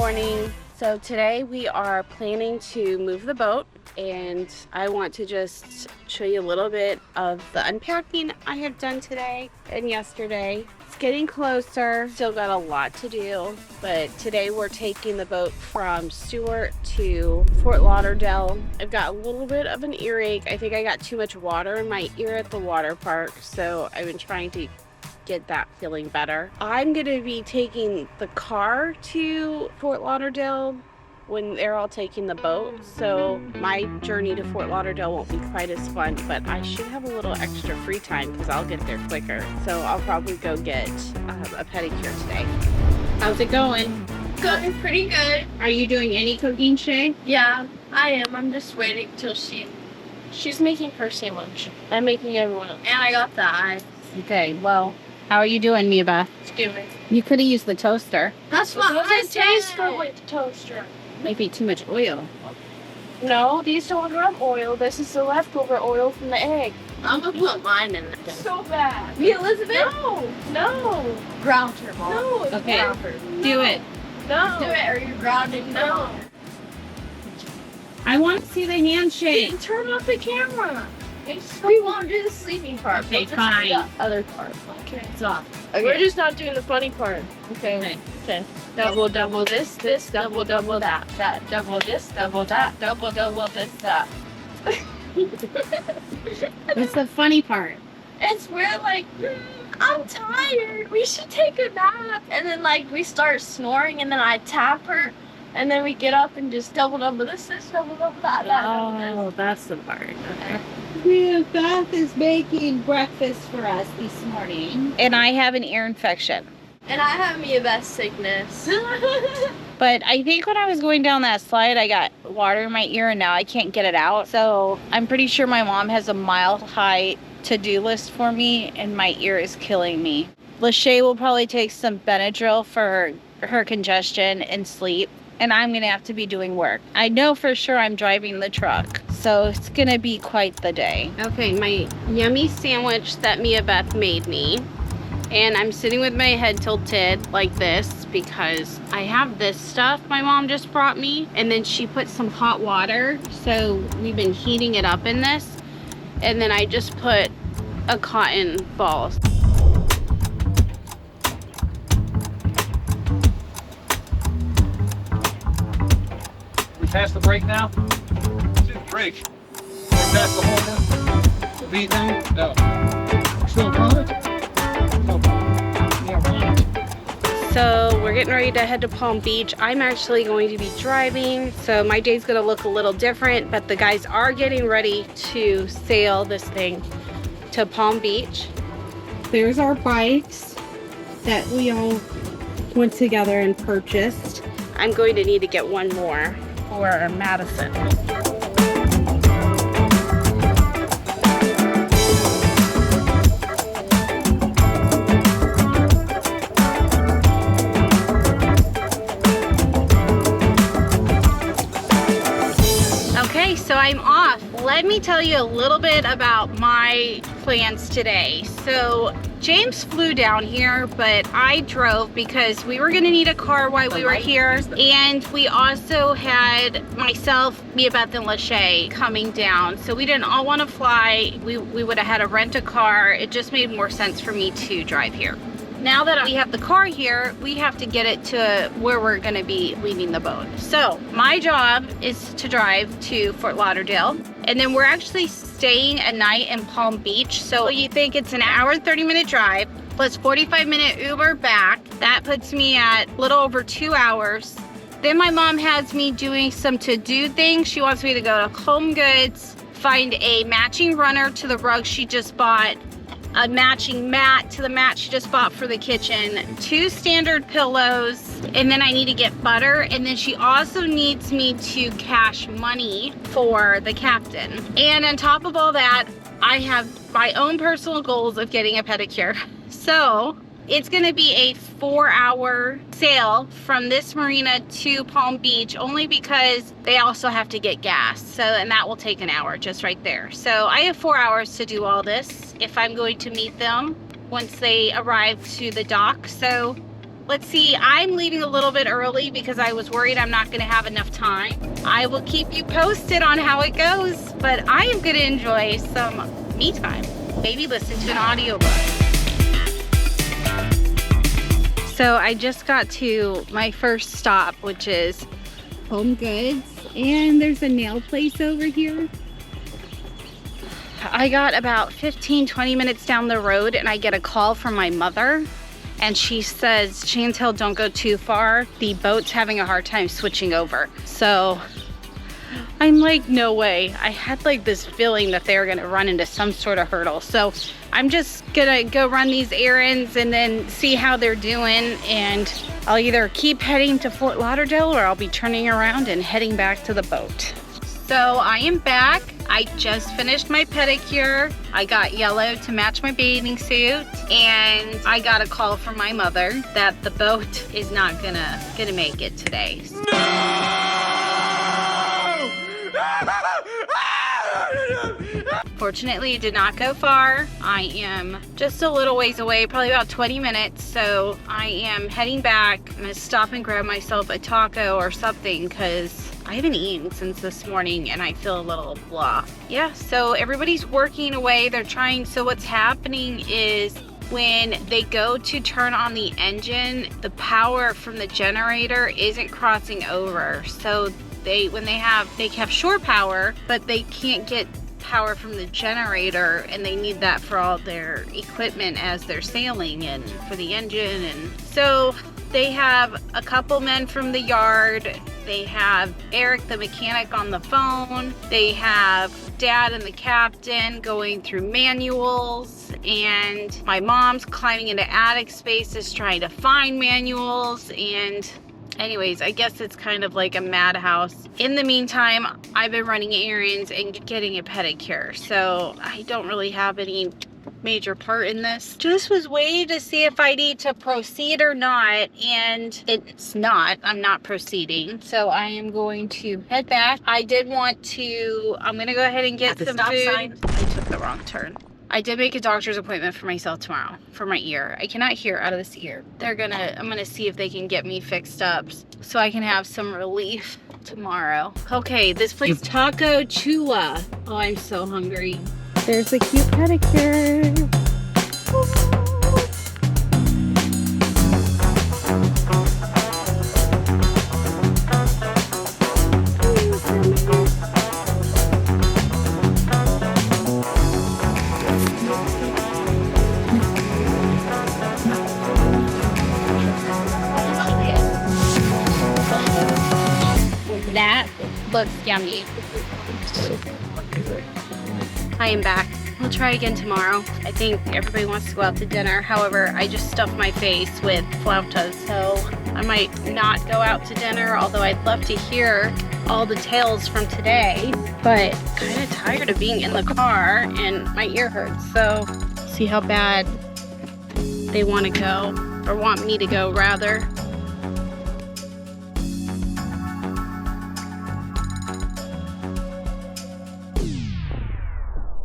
morning. So today we are planning to move the boat, and I want to just show you a little bit of the unpacking I have done today and yesterday. It's getting closer, still got a lot to do, but today we're taking the boat from Stewart to Fort Lauderdale. I've got a little bit of an earache. I think I got too much water in my ear at the water park, so I've been trying to get that feeling better. I'm gonna be taking the car to Fort Lauderdale when they're all taking the boat, so my journey to Fort Lauderdale won't be quite as fun, but I should have a little extra free time because I'll get there quicker. So I'll probably go get a pedicure today. How's it going? Going pretty good. Are you doing any cooking, Shay? Yeah, I am. I'm just waiting till she's making her sandwich. I'm making everyone else. And I got the eye. Okay, well, how are you doing, Mia? Doing. You could have used the toaster. That's what I taste good with the toaster. Maybe too much oil. No, these don't have oil. This is the leftover oil from the egg. I'm gonna put mine in there. So bad. Me, Elizabeth? No. Ground her, Mom. No. Okay. Ground her. Do it. No. Do it or you're grounding. No. I want to see the handshake. Turn off the camera. We won't do the sleeping part. Okay, We'll just fine. do the other part. Okay. It's off. Okay. We're just not doing the funny part. Okay. Double this, double that, double this, double that, double this, that. What's the funny part? It's where like, I'm tired. We should take a nap. And then like we start snoring and then I tap her. And then we get up and just double this, double that. Oh, that's the part. Okay. Beth is making breakfast for us this morning. And I have an ear infection. And I have me a best sickness. But I think when I was going down that slide, I got water in my ear and now I can't get it out. So I'm pretty sure my mom has a mile-high to-do list for me and my ear is killing me. Lachey will probably take some Benadryl for her congestion and sleep. And I'm going to have to be doing work. I know for sure I'm driving the truck. So it's going to be quite the day. Okay, my yummy sandwich that Mia Beth made me. And I'm sitting with my head tilted like this because I have this stuff my mom just brought me. And then she put some hot water. So we've been heating it up in this. And then I just put a cotton ball. Past the brake now? See the brake. Past the horn? The V thing? No. Still on it? No. Yeah, So we're getting ready to head to Palm Beach. I'm actually going to be driving, so my day's gonna look a little different, but the guys are getting ready to sail this thing to Palm Beach. There's our bikes that we all went together and purchased. I'm going to need to get one more for Madison. Okay, so I'm off. Let me tell you a little bit about my plans today. So James flew down here, but I drove because we were gonna need a car while we were here. And we also had myself, Mia Beth, and Lachey coming down. So we didn't all wanna fly. We would have had to rent a car. It just made more sense for me to drive here. Now that we have the car here, we have to get it to where we're gonna be leaving the boat. So my job is to drive to Fort Lauderdale, and then we're actually staying a night in Palm Beach. So you think it's an hour and 30-minute drive plus 45-minute Uber back. That puts me at a little over 2 hours. Then my mom has me doing some to-do things. She wants me to go to Home Goods, find a matching runner to the rug she just bought, a matching mat to the mat she just bought for the kitchen, 2 standard pillows, and then I need to get butter, and then she also needs me to cash money for the captain. And on top of all that, I have my own personal goals of getting a pedicure. So it's gonna be a 4-hour sail from this marina to Palm Beach, only because they also have to get gas. So, and that will take an hour just right there. So I have 4 hours to do all this if I'm going to meet them once they arrive to the dock. So let's see, I'm leaving a little bit early because I was worried I'm not gonna have enough time. I will keep you posted on how it goes, but I am gonna enjoy some me time. Maybe listen to an audiobook. So I just got to my first stop, which is Home Goods, and there's a nail place over here. I got about 15-20 minutes down the road and I get a call from my mother, and she says, Chantel, don't go too far. The boat's having a hard time switching over. So I'm like, no way. I had like this feeling that they were gonna run into some sort of hurdle. So I'm just gonna go run these errands and then see how they're doing. And I'll either keep heading to Fort Lauderdale or I'll be turning around and heading back to the boat. So I am back. I just finished my pedicure. I got yellow to match my bathing suit, and I got a call from my mother that the boat is not gonna make it today. Fortunately, it did not go far. I am just a little ways away, probably about 20 minutes. So I am heading back. I'm gonna stop and grab myself a taco or something because I haven't eaten since this morning and I feel a little blah. Yeah, so everybody's working away. They're trying. So what's happening is when they go to turn on the engine, the power from the generator isn't crossing over. So they have shore power, but they can't get power from the generator, and they need that for all their equipment as they're sailing and for the engine. And so they have a couple men from the yard. They have Eric, the mechanic, on the phone. They have Dad and the captain going through manuals, and my mom's climbing into attic spaces trying to find manuals. And anyways, I guess it's kind of like a madhouse. In the meantime, I've been running errands and getting a pedicure, so I don't really have any major part in this. Just was waiting to see if I need to proceed or not, and it's not. I'm not proceeding, so I am going to head back. I'm gonna go ahead and get some food. I took the wrong turn. I did make a doctor's appointment for myself tomorrow for my ear. I cannot hear out of this ear. I'm gonna see if they can get me fixed up so I can have some relief tomorrow. Okay, this place, Taco Chula. Oh, I'm so hungry. There's a cute pedicure. That looks yummy. I am back. We'll try again tomorrow. I think everybody wants to go out to dinner. However, I just stuffed my face with flautas, so I might not go out to dinner, although I'd love to hear all the tales from today. But kind of tired of being in the car and my ear hurts, so see how bad they want to go, or want me to go rather.